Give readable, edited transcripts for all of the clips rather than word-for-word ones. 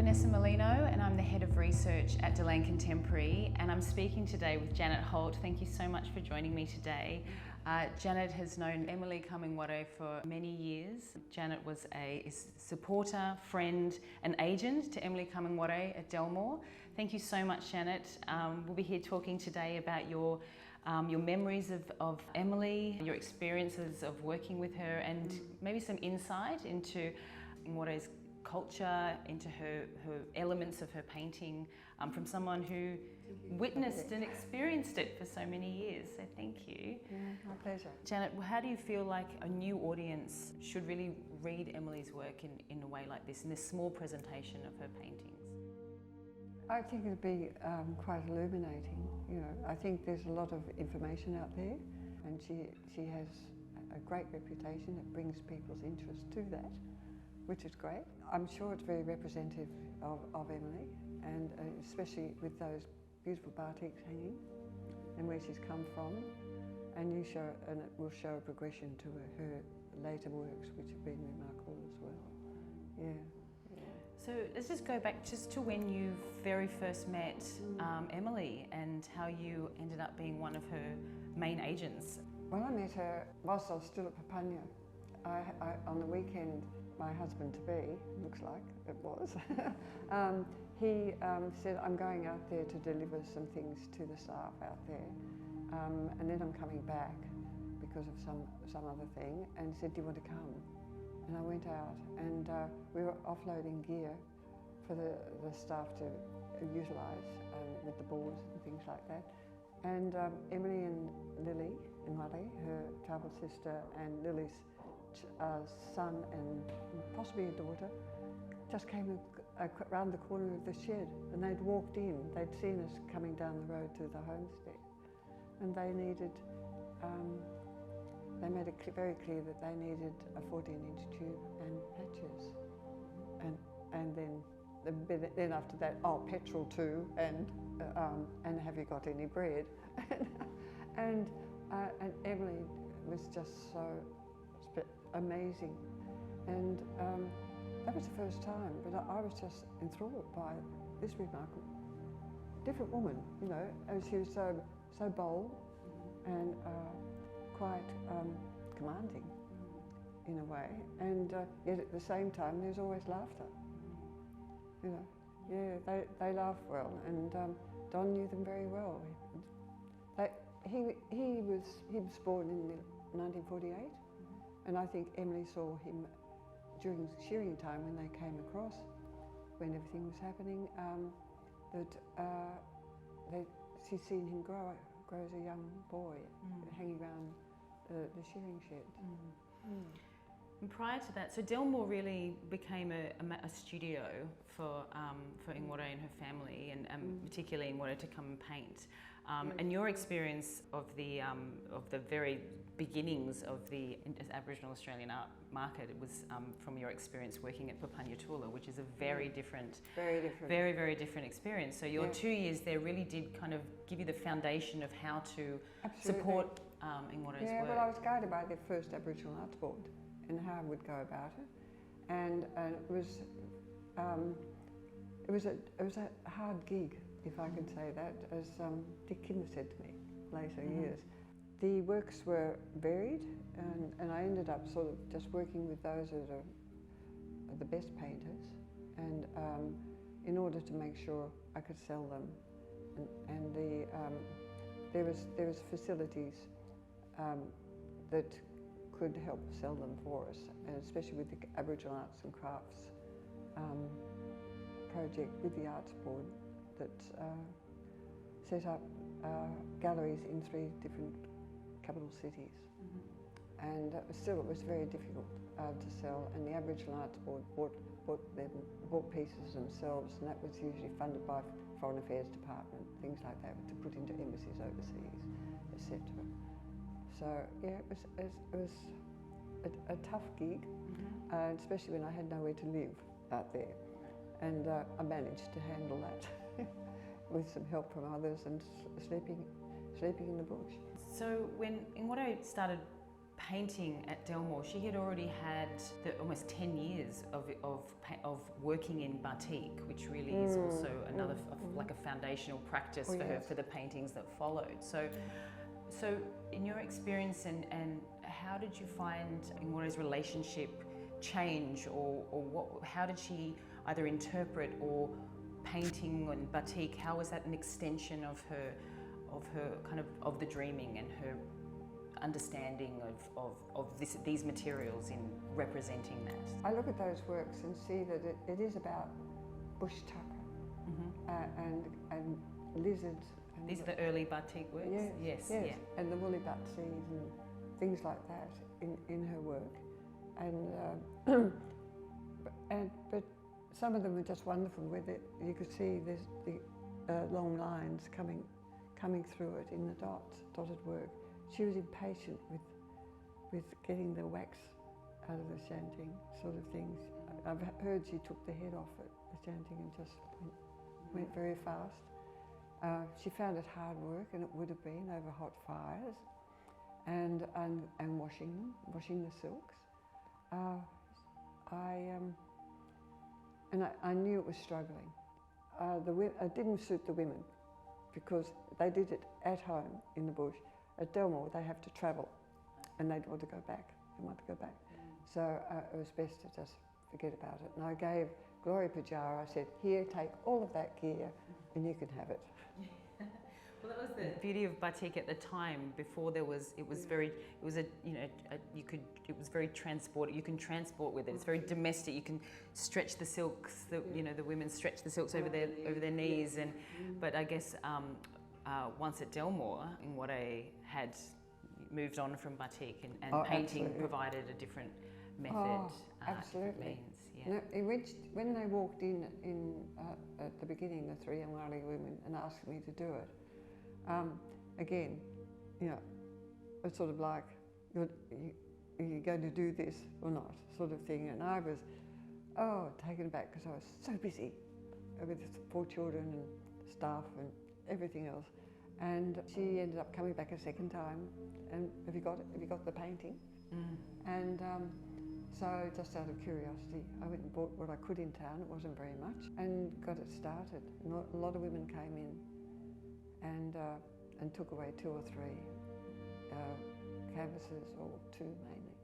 Vanessa Merlino and I'm the Head of Research at Delane Contemporary, and I'm speaking today with Janet Holt. Thank you so much for joining me today. Janet has known Emily Kam Kngwarray for many years. Janet was a supporter, friend and agent to Emily Kam Kngwarray at Delmore. Thank you so much, Janet. We'll be here talking today about your memories of Emily, your experiences of working with her, and maybe some insight into Kngwarray's culture, into her elements of her painting, from someone who witnessed and experienced it for so many years. So thank you. Yeah, my pleasure. Janet, how do you feel like a new audience should really read Emily's work in a way like this, in this small presentation of her paintings? I think it'd be quite illuminating. You know, I think there's a lot of information out there, and she has a great reputation that brings people's interest to that, which is great. I'm sure it's very representative of Emily, and especially with those beautiful batiks hanging and where she's come from, and it will show a progression to her later works, which have been remarkable as well. Yeah. So let's just go back just to when you very first met Emily and how you ended up being one of her main agents. When I met her, whilst I was still at Papunya, on the weekend, my husband-to-be, looks like it was, he said, I'm going out there to deliver some things to the staff out there, and then I'm coming back because of some other thing, and said, do you want to come? And I went out, and we were offloading gear for the staff to utilise with the boards and things like that. And Emily and Lily Kngwarreye, her travel sister, and Lily's son and possibly a daughter, just came around the corner of the shed, and they'd walked in. They'd seen us coming down the road to the homestead, and they needed. They made it very clear that they needed a 14-inch tube and patches, and then after that, oh, petrol too, and have you got any bread? and Emily was just so amazing, and that was the first time. But I was just enthralled by this remarkable, different woman, you know, and she was so bold and quite commanding in a way, and yet at the same time there's always laughter. You know, yeah, they laugh well, and Don knew them very well. He was born in 1948, and I think Emily saw him during shearing time when they came across, when everything was happening. She'd seen him grow as a young boy, hanging around the shearing shed. And prior to that, so Delmore really became a studio for Kngwarreye and her family, and particularly Kngwarreye to come and paint. And your experience of the very beginnings of the Aboriginal Australian art market, it was from your experience working at Papunya Toola, which is a very different, very different experience. So your 2 years there really did kind of give you the foundation of how to support Kngwarraye's work. Yeah, well, I was guided by the first Aboriginal Arts Board and how I would go about it, and it was a hard gig, if I could say that, as Dick Kinder said to me later years. The works were varied, and I ended up sort of just working with those that are the best painters, and in order to make sure I could sell them, and there was facilities that could help sell them for us, and especially with the Aboriginal Arts and Crafts project with the Arts Board that set up galleries in 3 different capital cities. And still it was very difficult to sell, and the Aboriginal Arts Board bought pieces themselves, and that was usually funded by Foreign Affairs Department, things like that, to put into embassies overseas, etc. So yeah, it was a tough gig, especially when I had nowhere to live out there, and I managed to handle that with some help from others and sleeping in the bush. So when Kngwarreye started painting at Delmore, she had already had almost 10 years of working in batique, which really is also another like a foundational practice for her for the paintings that followed. So in your experience, and how did you find Kngwarray's relationship change, or how did she either interpret or painting and batik? How was that an extension of her kind of the dreaming and her understanding of these materials in representing that? I look at those works and see that it is about bush tucker and lizards. And these are the early batik works? Yes. Yeah. And the woolly buttsies and things like that in her work. And, but some of them were just wonderful with it. You could see the long lines coming through it in the dotted work. She was impatient with getting the wax out of the shanting sort of things. I've heard she took the head off it, the shanting, and just went very fast. She found it hard work, and it would have been over hot fires, and washing the silks. I knew it was struggling. It didn't suit the women because they did it at home in the bush. At Delmore, they have to travel, and they'd want to go back. So it was best to just forget about it. And I gave Gloria Pajara, I said, here, take all of that gear, and you can have it. Well, that was the beauty of batik at the time. Before it was very transported. You can transport with it. It's very domestic. You can stretch the silks. The women stretch the silks over their knees. But I guess once at Delmore, Kngwarreye had moved on from batik, and painting provided a different method. Absolutely. Means, No, when they walked in at the beginning, the three Kngwarreye women, and asked me to do it. Again, it's sort of like, are you going to do this or not, sort of thing. And I was, taken aback because I was so busy with 4 children and staff and everything else. And she ended up coming back a second time. And have you got the painting? And so just out of curiosity, I went and bought what I could in town. It wasn't very much, and got it started. And a lot of women came in and took away 2 or 3 canvases, or 2 mainly,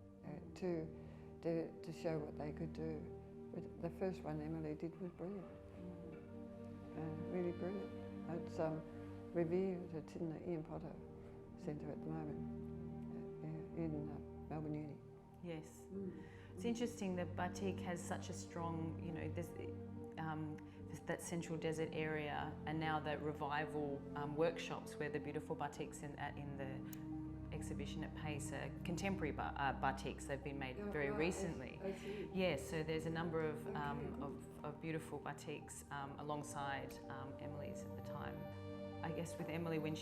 to show what they could do. But the first one Emily did was brilliant, really brilliant. It's revered. It's in the Ian Potter Centre at the moment, in Melbourne Uni. Yes. It's interesting that batik has such a strong, there's that central desert area, and now the revival workshops where the beautiful batiks in the exhibition at Pace are contemporary batiks. They've been made very recently. Yes, so there's a number of beautiful batiks alongside Emily's at the time. I guess with Emily, when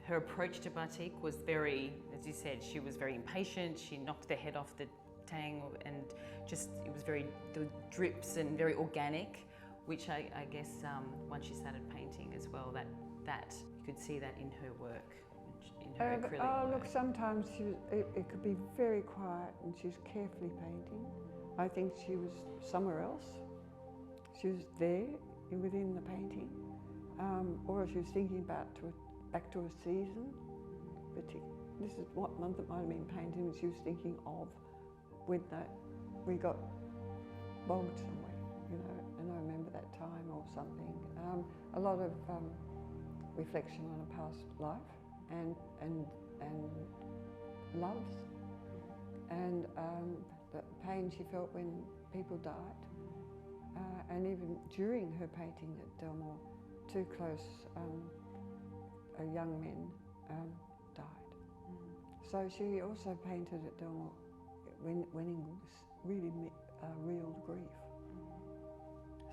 her approach to batik was very, as you said, she was very impatient. She knocked the head off the tang, and it was very, the drips and very organic, which I guess once she started painting as well, that you could see that in her work, in her acrylic work. Look, sometimes it could be very quiet, and she's carefully painting. I think she was somewhere else. She was there within the painting, or she was thinking back to a season. This is what month it might have been painting, and she was thinking of when we got bogged somewhere, and I remember that time or something. A lot of reflection on a past life, and loves, and the pain she felt when people died, and even during her painting at Delmore, 2 close young men died. So she also painted at Delmore when it was really real grief.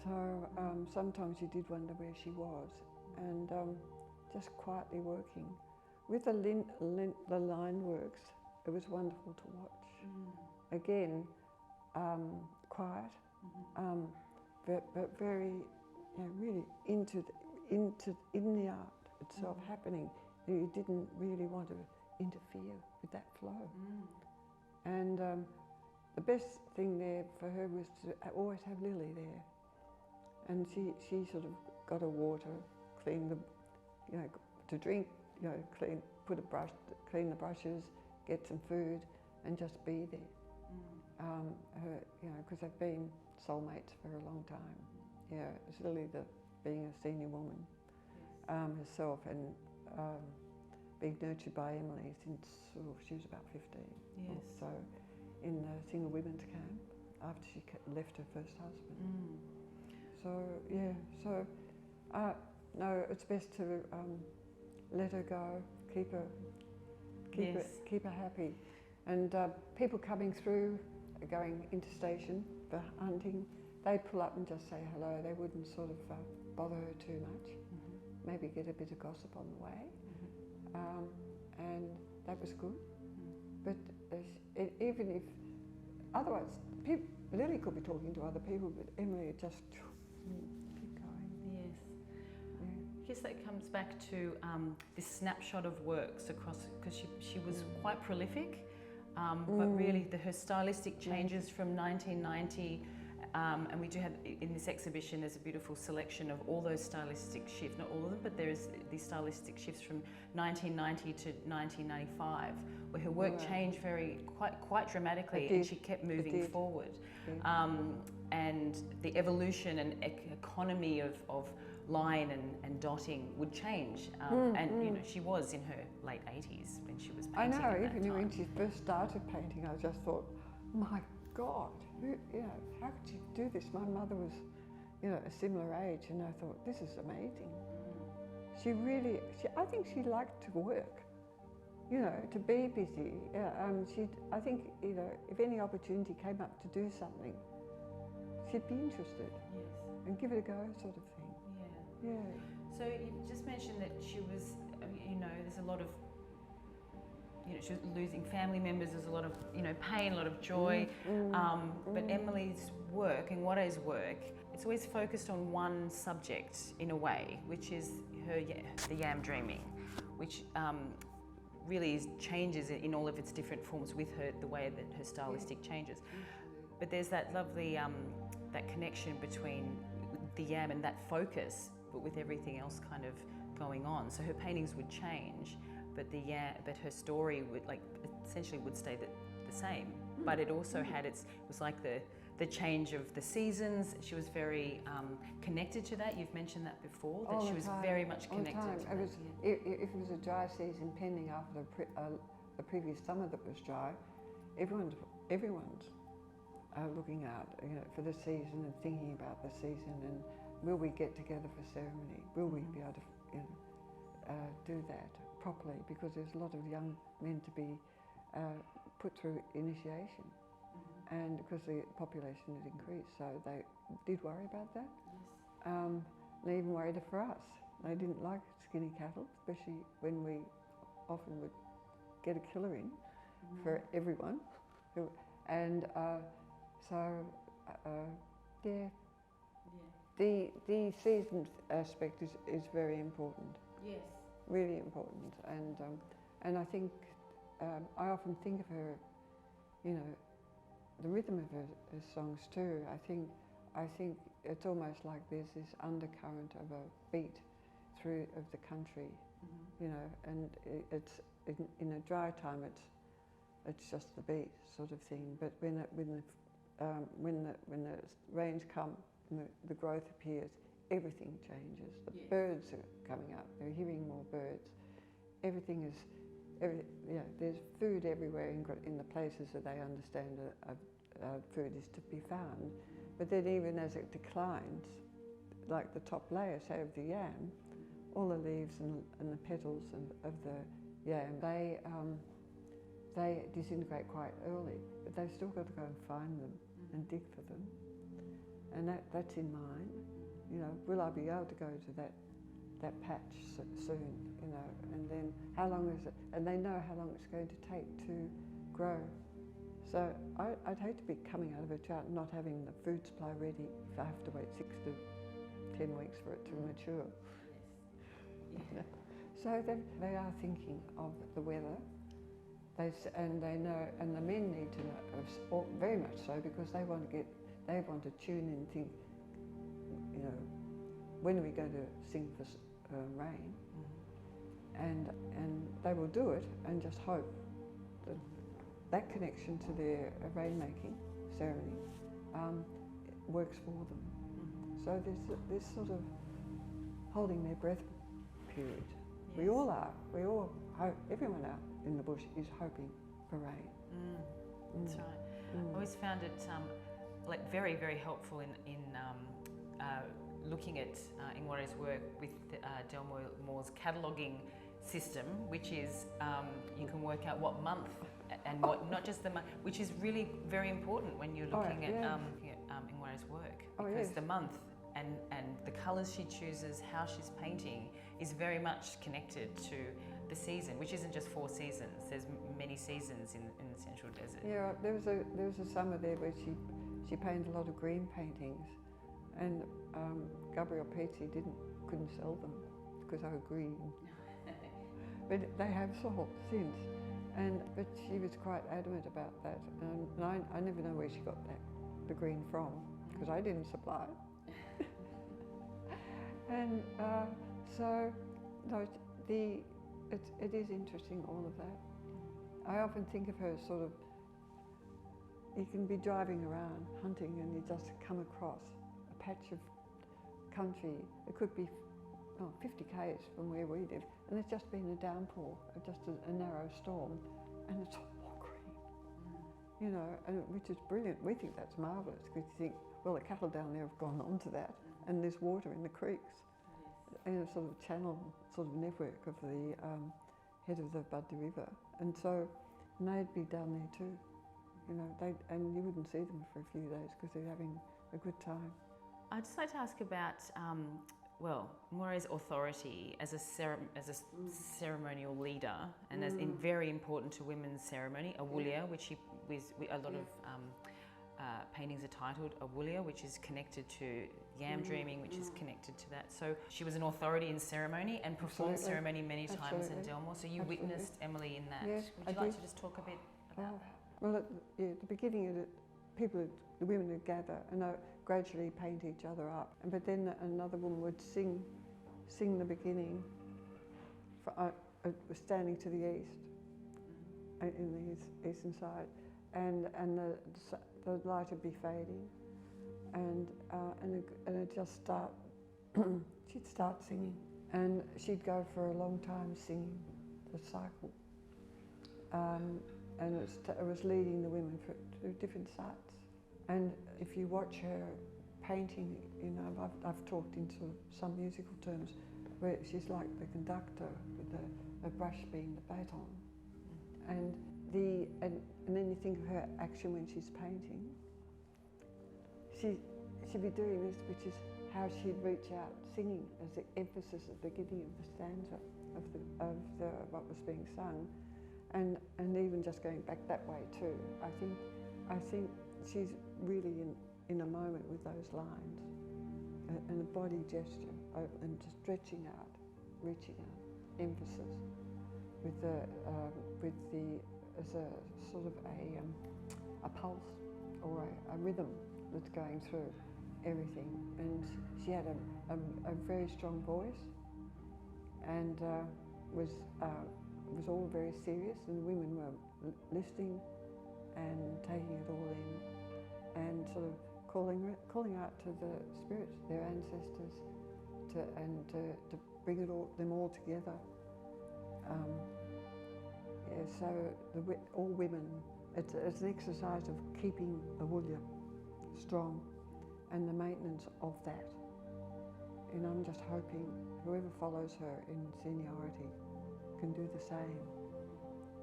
So sometimes you did wonder where she was, and just quietly working. With the line works, it was wonderful to watch. Again, quiet, but very, really in the art itself happening. You didn't really want to interfere with that flow. And the best thing there for her was to always have Lily there. And she sort of got her water, cleaned the, to drink, clean the brushes, get some food, and just be there. Her, because they've been soulmates for a long time. It's Lily being a senior woman herself, and being nurtured by Emily since she was about 15. Yes. So, in the single women's camp after she left her first husband. So no, it's best to let her go, keep her happy, and people coming through, going into station for hunting, they'd pull up and just say hello. They wouldn't sort of bother her too much. Maybe get a bit of gossip on the way, and that was good. But even if otherwise, Lily could be talking to other people, but Emily would just keep going. Yes. Yeah. I guess that comes back to this snapshot of works across, because she was quite prolific, but really her stylistic changes from 1990. And we do have, in this exhibition, there's a beautiful selection of all those stylistic shifts, not all of them, but there is these stylistic shifts from 1990 to 1995, where her work changed quite dramatically, and she kept moving forward. And the evolution and economy of line and dotting would change. And she was in her late 80s when she was painting. I know, at that even time. when she first started painting, I just thought, my God, how could you do this? My mother was, a similar age, and I thought, this is amazing. I think she liked to work, to be busy. I think, if any opportunity came up to do something, she'd be interested and give it a go, sort of thing. Yeah. So you just mentioned that she was, there's a lot of, she was losing family members, there's a lot of, pain, a lot of joy. But Emily's work, Kngwarray's work, it's always focused on one subject in a way, which is the yam dreaming, which really changes in all of its different forms with her, the way that her stylistic changes. But there's that lovely, that connection between the yam and that focus, but with everything else kind of going on. So her paintings would change, but her story would essentially would stay the same. But it also had it was like the change of the seasons. She was very connected to that. You've mentioned that before, that she was very much connected to that. If it was a dry season pending after the previous summer that was dry, everyone's looking out, for the season and thinking about the season, and will we get together for ceremony? Will we be able to, do that properly? Because there's a lot of young men to be put through initiation, and because the population had increased, so they did worry about that. They even worried for us. They didn't like skinny cattle, especially when we often would get a killer in for everyone, and the season aspect is very important. Yes. Really important, and I think I often think of her, the rhythm of her songs too. I think it's almost like there's this undercurrent of a beat through of the country, and it's in a dry time it's just the beat sort of thing. But when the rains come and the growth appears, everything changes. The birds are coming up. They're hearing more birds. Everything is, there's food everywhere in the places that they understand food is to be found. But then even as it declines, like the top layer, say of the yam, all the leaves and the petals of the yam, they disintegrate quite early, but they've still got to go and find them and dig for them. And that's in mind. Will I be able to go to that patch soon? And then how long is it? And they know how long it's going to take to grow. So I'd hate to be coming out of a drought and not having the food supply ready if I have to wait 6 to 10 weeks for it to mature. So they are thinking of the weather And they know, and the men need to know, very much so, because they want to tune in and think, you know, when are we going to sing for rain? And they will do it and just hope that that connection to their rainmaking ceremony works for them. So there's this sort of holding their breath period. Yes. We all are. We all hope. Everyone out in the bush is hoping for rain. That's right. I always found it like very, very helpful in looking at Kngwarray's work with Delmore's cataloguing system, which is you can work out what month and what, not just the month, which is really very important when you're looking at Kngwarray's work, because the month and the colours she chooses, how she's painting, is very much connected to the season, which isn't just 4 seasons. There's many seasons in the Central Desert. Yeah, there was a summer there where she painted a lot of green paintings, and Gabrielle Peachy couldn't sell them because they were green. But they have sold since, but she was quite adamant about that, and I never know where she got the green from, because I didn't supply it. And so, no, it is interesting, all of that. I often think of her as sort of, you can be driving around hunting and you just come across a patch of country. It could be 50 k's from where we live, and there's just been a downpour, just a narrow storm, and it's all green, you know, and which is brilliant. We think that's marvellous, because you think, well, the cattle down there have gone onto that, and there's water in the creeks, and a sort of channel, sort of network of the head of the Budda River, and so they'd be down there too, you know, and you wouldn't see them for a few days because they're having a good time. I'd just like to ask about Kngwarray's authority as a ceremonial leader, and as very important to women's ceremony, Awulia, which a lot of paintings are titled Awulia, which is connected to yam dreaming, which is connected to that. So she was an authority in ceremony and performed ceremony many times in Delmore. So you witnessed Emily in that. Yes, Would you like to just talk a bit about that? Well, at the beginning of it, the women would gather and gradually paint each other up. But then another woman would sing the beginning, standing to the east, in the eastern side, and the light would be fading, and it'd just start. She'd start singing, and she'd go for a long time singing the cycle, and it was leading the women to different sites. And if you watch her painting, you know, I've talked in sort of some musical terms, where she's like the conductor with the brush being the baton, and then you think of her action when she's painting. She'd be doing this, which is how she'd reach out singing as the emphasis at the beginning of the stanza of what was being sung, and even just going back that way too. I think she's really in a moment with those lines, and a body gesture, and just stretching out, reaching out, emphasis, with the as a sort of a pulse or a rhythm that's going through everything. And she had a very strong voice, and was all very serious, and the women were listening and taking it all in, and sort of calling out to the spirits, their ancestors, to bring them all together. So all women, it's an exercise of keeping Awulia strong and the maintenance of that. And I'm just hoping whoever follows her in seniority can do the same,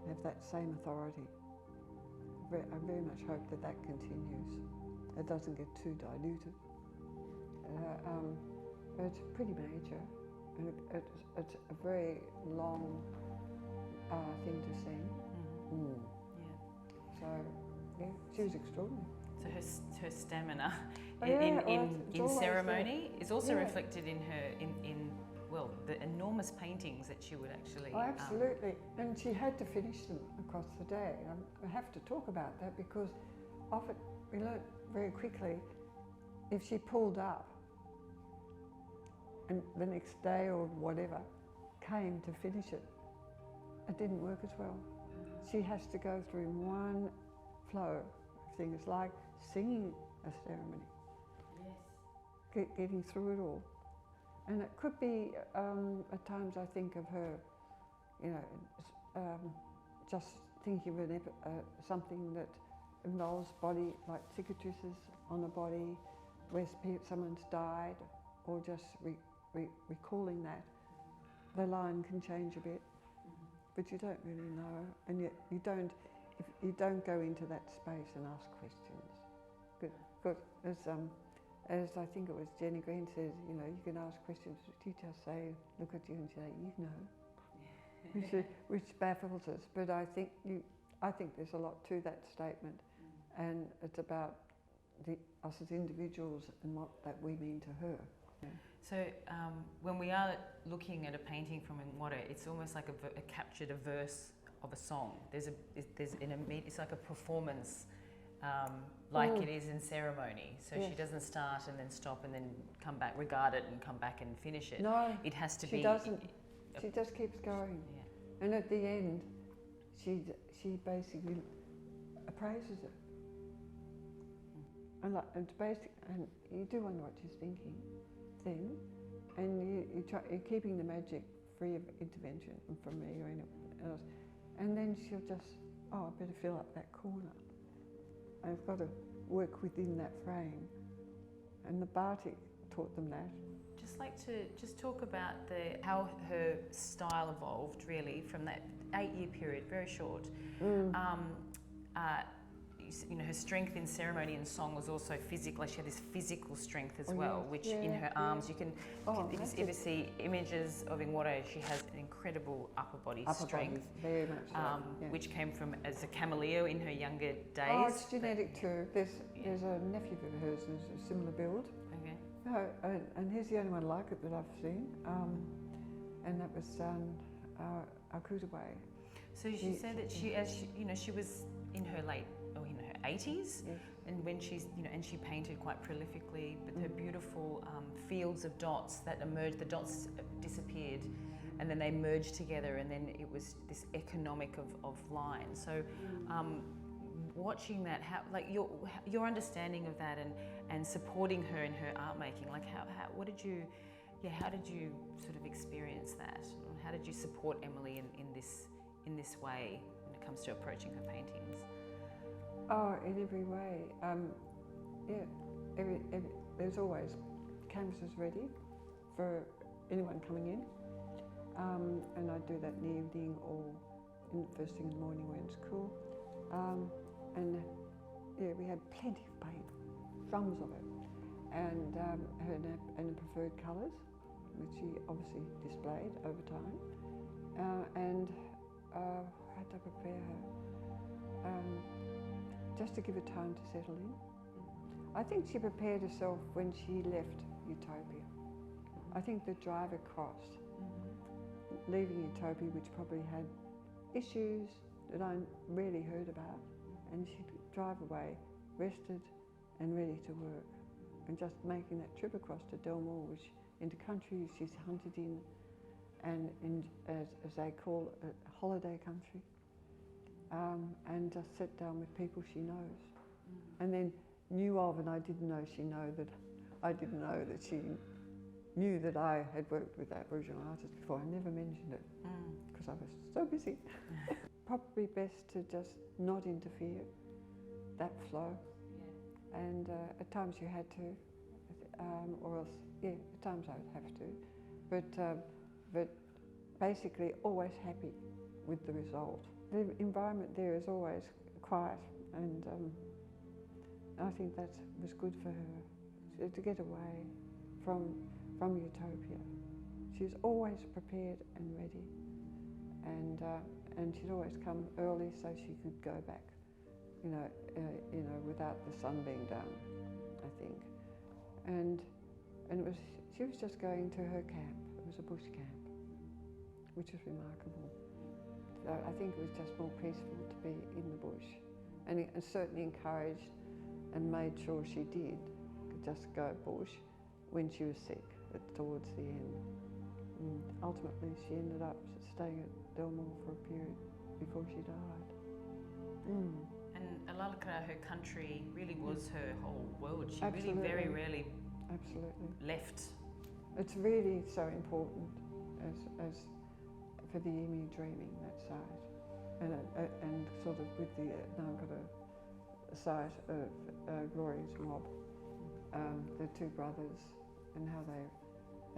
have that same authority. I very much hope that continues. It doesn't get too diluted. But it's pretty major, and it's a very long thing to sing. Yeah. So, yeah, she was extraordinary. So her stamina in ceremony is also reflected in her in well, the enormous paintings that she would actually... Oh, absolutely. And she had to finish them across the day. I have to talk about that because often we learnt very quickly if she pulled up and the next day or whatever came to finish it, it didn't work as well. She has to go through one flow of things like singing a ceremony. Yes. Getting through it all. And it could be, at times I think of her, you know, just thinking of something that involves body, like cicatrices on a body, where someone's died, or just recalling that. The line can change a bit, but you don't really know, and yet you don't, if you don't go into that space and ask questions. Because as I think it was Jenny Green says, you know, you can ask questions, you just say, look at you and say, you know, which baffles us. But I think there's a lot to that statement, and it's about us as individuals and what that we mean to her. Yeah. So when we are looking at a painting from Kngwarreye, it's almost like a captured a verse of a song. It's like a performance. Like it is in ceremony. So yes. She doesn't start and then stop and then come back, regard it and come back and finish it. No, it has to she be... doesn't. She just keeps going. Yeah. And at the end, she basically appraises it. And you do wonder what she's thinking then, and you're keeping the magic free of intervention from me or anyone else. And then she'll just, I better fill up that corner. I've got to work within that frame, and the batique taught them that. Just like to talk about how her style evolved really from that 8-year period, very short. You know, her strength in ceremony and song was also physical. Like she had this physical strength as well, yes. which Yeah, in her arms you can. If you ever it. see images of Kngwarreye, she has an incredible upper body strength, very much so. Which came from as a chameleon in her younger days. Oh, it's genetic too. There's a nephew of hers who's a similar build. Okay. No, and he's the only one like it that I've seen, and that was acutely. So she said that she was in her 80s, yes. and when she painted quite prolifically, but her beautiful fields of dots that emerged, the dots disappeared, and then they merged together, and then it was this economic of line. So, watching that, how like your understanding of that, and supporting her in her art making, like how did you sort of experience that? How did you support Emily in this way when it comes to approaching her paintings? Oh, in every way. There's always canvases ready for anyone coming in, and I do that in the evening or first thing in the morning when it's cool. We had plenty of paint, drums of it, and the preferred colours, which she obviously displayed over time, and I had to prepare her. Just to give her time to settle in. I think she prepared herself when she left Utopia. I think the drive across, leaving Utopia, which probably had issues that I rarely heard about, and she'd drive away, rested and ready to work. And just making that trip across to Delmore, which into country she's hunted in, and as they call it, holiday country. And just sit down with people she knows, and then knew of, and I didn't know she she knew that I had worked with Aboriginal artists before. I never mentioned it because I was so busy. Probably best to just not interfere that flow, and at times you had to, or else at times I would have to, but basically always happy with the result. The environment there is always quiet, and I think that was good for her to get away from Utopia. She was always prepared and ready, and she'd always come early so she could go back, without the sun being down, I think. And she was just going to her camp. It was a bush camp, which is remarkable. So I think it was just more peaceful to be in the bush, and it certainly encouraged and made sure she did just go bush when she was sick towards the end. And ultimately she ended up staying at Delmore for a period before she died. And Alalakara, her country, really was her whole world. She Absolutely. really very rarely left. It's really so important as for the Emu dreaming, that site, and sort of with the Ngwarreye site of Gloria's mob, the two brothers, and how they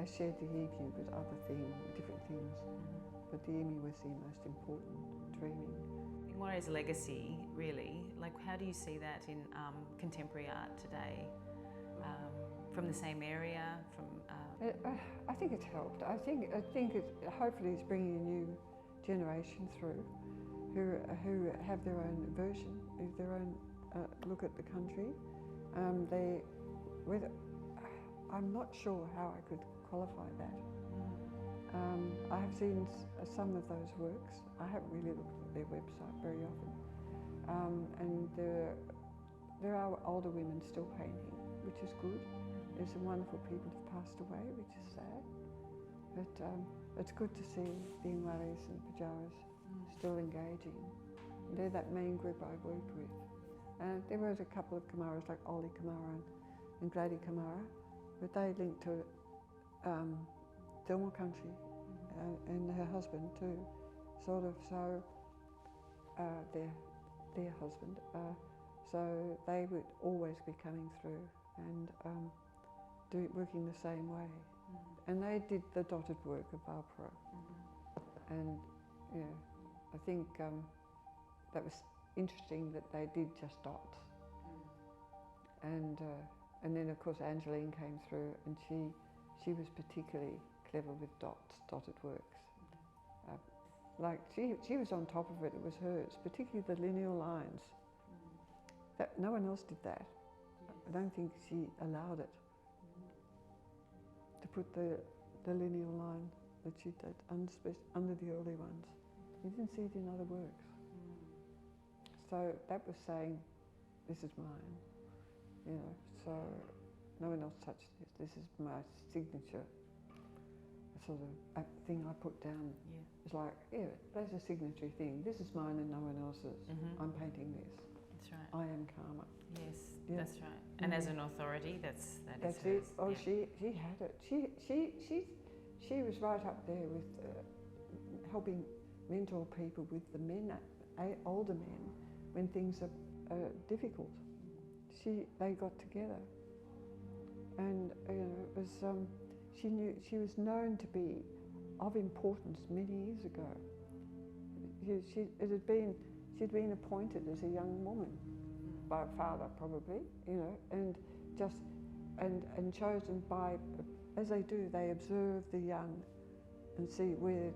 shared the emu with other things, different things, but the emu was the most important dreaming. Kngwarraye's legacy, really, like how do you see that in contemporary art today? From the same area, from. I think it's helped. I think hopefully it's bringing a new generation through, who have their own version, their own look at the country. I'm not sure how I could qualify that. I have seen some of those works. I haven't really looked at their website very often, and there are older women still painting, which is good. There's some wonderful people who've passed away, which is sad. But it's good to see the Kngwarrayes and Pyjaras still engaging. They're that main group I worked with. There was a couple of Kngwarrays like Lily Kngwarreye and Lily Kngwarreye, but they linked to Delmore country and her husband too, sort of. So their husband. So they would always be coming through and working the same way. And they did the dotted work of Barbara. And yeah, I think that was interesting that they did just dots. And then of course Angeline came through, and she was particularly clever with dotted works. Like she was on top of it. It was hers, particularly the lineal lines. That no one else did that. I don't think she allowed it to put the lineal line that she did under the early ones. You didn't see it in other works. So that was saying, this is mine, you know, so no one else touched this. This is my signature, sort of thing I put down. It's like, yeah, that's a signatory thing. This is mine and no one else's. I'm painting this. That's right. I am Karma. Yes, that's right. And as an authority, that's it. hers. Oh, she had it. She was right up there with helping mentor people with the men, older men, when things are difficult. They got together, and you know, it was. She was known to be of importance many years ago. She'd been appointed as a young woman by a father, probably, you know, and chosen by, as they do, they observe the young and see where.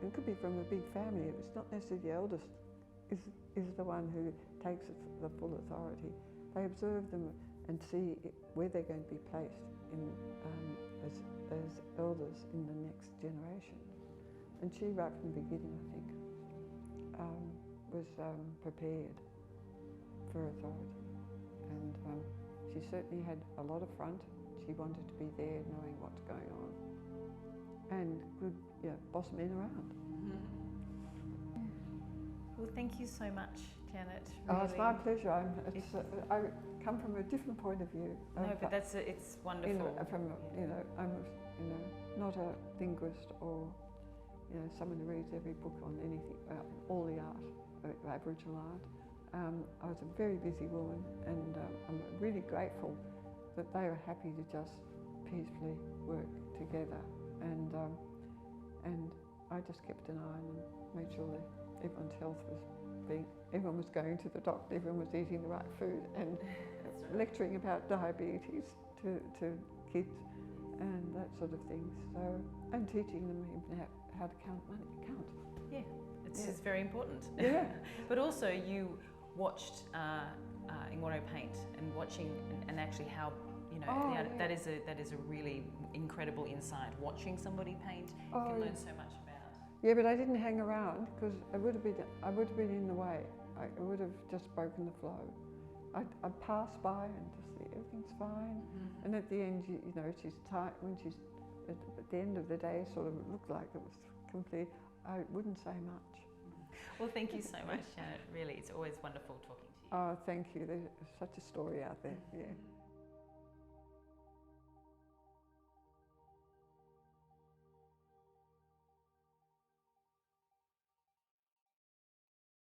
It could be from a big family. It's not necessarily the eldest is the one who takes the full authority. They observe them and see where they're going to be placed in as elders in the next generation. And she, right from the beginning, I think, was prepared for authority. And she certainly had a lot of front. She wanted to be there, knowing what's going on, and could boss men around. Well, thank you so much, Janet. Really. Oh, it's my pleasure. I come from a different point of view. No, but it's wonderful. I'm not a linguist or someone who reads every book on anything, all the art, Aboriginal art. I was a very busy woman, and I'm really grateful that they were happy to just peacefully work together. And I just kept an eye on them, made sure that everyone's health everyone was going to the doctor, everyone was eating the right food, and lecturing about diabetes to kids and that sort of thing. So, and teaching them even how to count money. Yeah, it's very important. Yeah. But also you watched Kngwarreye paint, and watching and actually how that is a really incredible insight. Watching somebody paint, you can learn so much about. Yeah, but I didn't hang around because I would have been in the way. I would have just broken the flow. I'd pass by and just see everything's fine. Mm-hmm. And at the end, she's tight. When she's at the end of the day, sort of looked like it was complete. I wouldn't say much. Well, thank you so much, Janet. Really, it's always wonderful talking to you. Oh, thank you. There's such a story out there. Yeah.